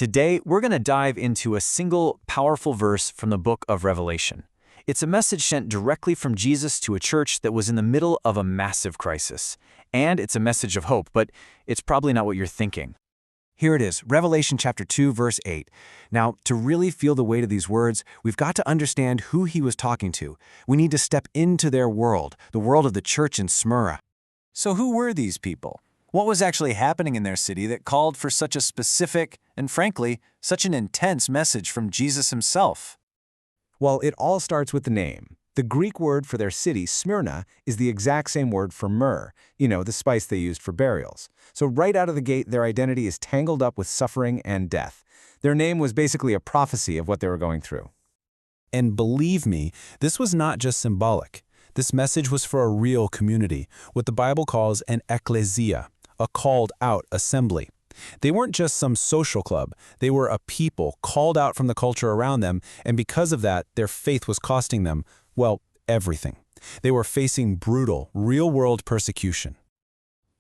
Today, we're going to dive into a single powerful verse from the book of Revelation. It's a message sent directly from Jesus to a church that was in the middle of a massive crisis. And it's a message of hope, but it's probably not what you're thinking. Here it is, Revelation chapter 2, verse 8. Now, to really feel the weight of these words, we've got to understand who he was talking to. We need to step into their world, the world of the church in Smyrna. So who were these people? What was actually happening in their city that called for such a specific and, frankly, such an intense message from Jesus himself? Well, it all starts with the name. The Greek word for their city, Smyrna, is the exact same word for myrrh, the spice they used for burials. So right out of the gate, their identity is tangled up with suffering and death. Their name was basically a prophecy of what they were going through. And believe me, this was not just symbolic. This message was for a real community, what the Bible calls an ecclesia, a called-out assembly. They weren't just some social club. They were a people called out from the culture around them, and because of that, their faith was costing them, well, everything. They were facing brutal, real-world persecution.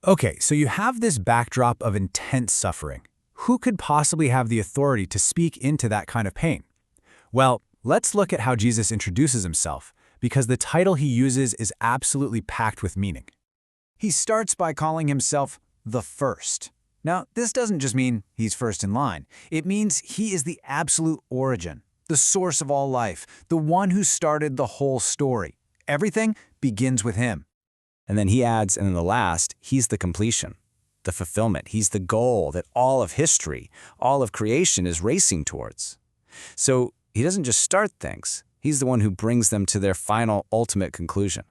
Okay, so you have this backdrop of intense suffering. Who could possibly have the authority to speak into that kind of pain? Well, let's look at how Jesus introduces himself, because the title he uses is absolutely packed with meaning. He starts by calling himself the First. Now, this doesn't just mean he's first in line. It means he is the absolute origin, the source of all life, the one who started the whole story. Everything begins with him. And then he adds, and in the last, he's the completion, the fulfillment. He's the goal that all of history, all of creation is racing towards. So he doesn't just start things. He's the one who brings them to their final, ultimate conclusion.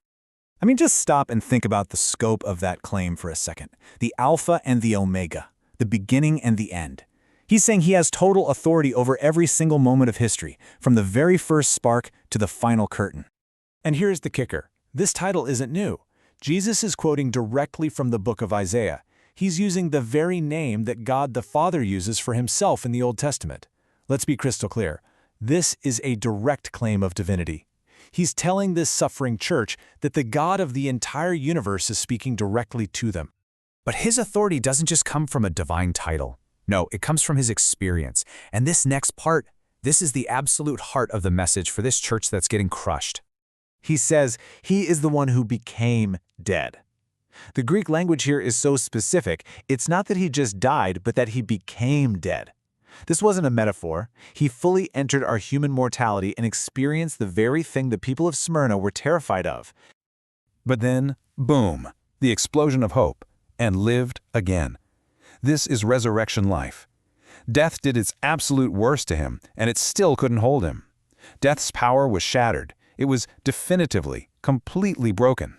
I mean, just stop and think about the scope of that claim for a second. The Alpha and the Omega, the beginning and the end. He's saying he has total authority over every single moment of history, from the very first spark to the final curtain. And here's the kicker. This title isn't new. Jesus is quoting directly from the book of Isaiah. He's using the very name that God the Father uses for himself in the Old Testament. Let's be crystal clear. This is a direct claim of divinity. He's telling this suffering church that the God of the entire universe is speaking directly to them. But his authority doesn't just come from a divine title. No, it comes from his experience. And this next part, this is the absolute heart of the message for this church that's getting crushed. He says he is the one who became dead. The Greek language here is so specific, it's not that he just died, but that he became dead. This wasn't a metaphor. He fully entered our human mortality and experienced the very thing the people of Smyrna were terrified of. But then, boom, the explosion of hope, and lived again. This is resurrection life. Death did its absolute worst to him, and it still couldn't hold him. Death's power was shattered. It was definitively, completely broken.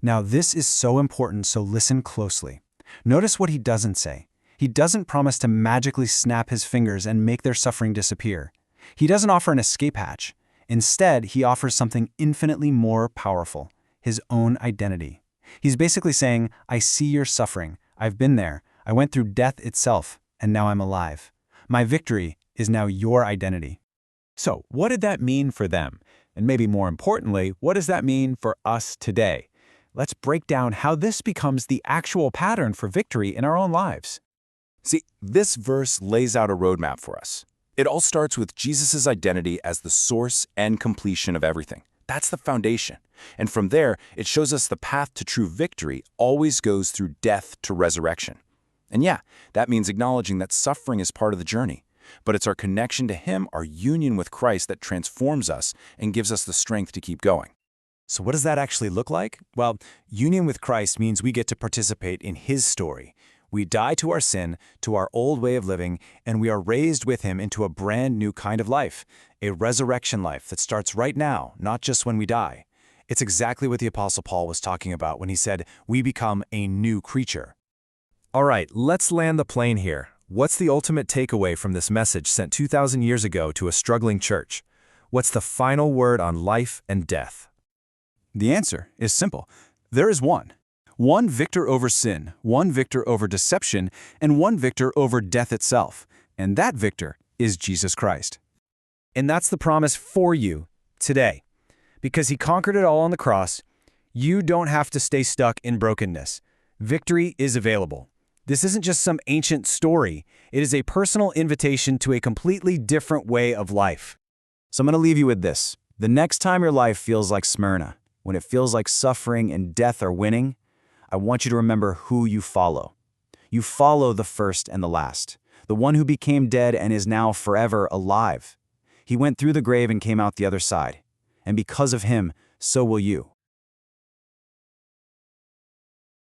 Now, this is so important, so listen closely. Notice what he doesn't say. He doesn't promise to magically snap his fingers and make their suffering disappear. He doesn't offer an escape hatch. Instead, he offers something infinitely more powerful, his own identity. He's basically saying, I see your suffering. I've been there. I went through death itself, and now I'm alive. My victory is now your identity. So, what did that mean for them? And maybe more importantly, what does that mean for us today? Let's break down how this becomes the actual pattern for victory in our own lives. See, this verse lays out a roadmap for us. It all starts with Jesus' identity as the source and completion of everything. That's the foundation. And from there, it shows us the path to true victory always goes through death to resurrection. And yeah, that means acknowledging that suffering is part of the journey. But it's our connection to Him, our union with Christ, that transforms us and gives us the strength to keep going. So what does that actually look like? Well, union with Christ means we get to participate in His story. We die to our sin, to our old way of living, and we are raised with Him into a brand new kind of life, a resurrection life that starts right now, not just when we die. It's exactly what the Apostle Paul was talking about when he said, we become a new creature. All right, let's land the plane here. What's the ultimate takeaway from this message sent 2,000 years ago to a struggling church? What's the final word on life and death? The answer is simple. There is one. One victor over sin, one victor over deception, and one victor over death itself. And that victor is Jesus Christ. And that's the promise for you today. Because He conquered it all on the cross, you don't have to stay stuck in brokenness. Victory is available. This isn't just some ancient story. It is a personal invitation to a completely different way of life. So I'm going to leave you with this. The next time your life feels like Smyrna, when it feels like suffering and death are winning, I want you to remember who you follow. You follow the first and the last, the one who became dead and is now forever alive. He went through the grave and came out the other side. And because of him, so will you.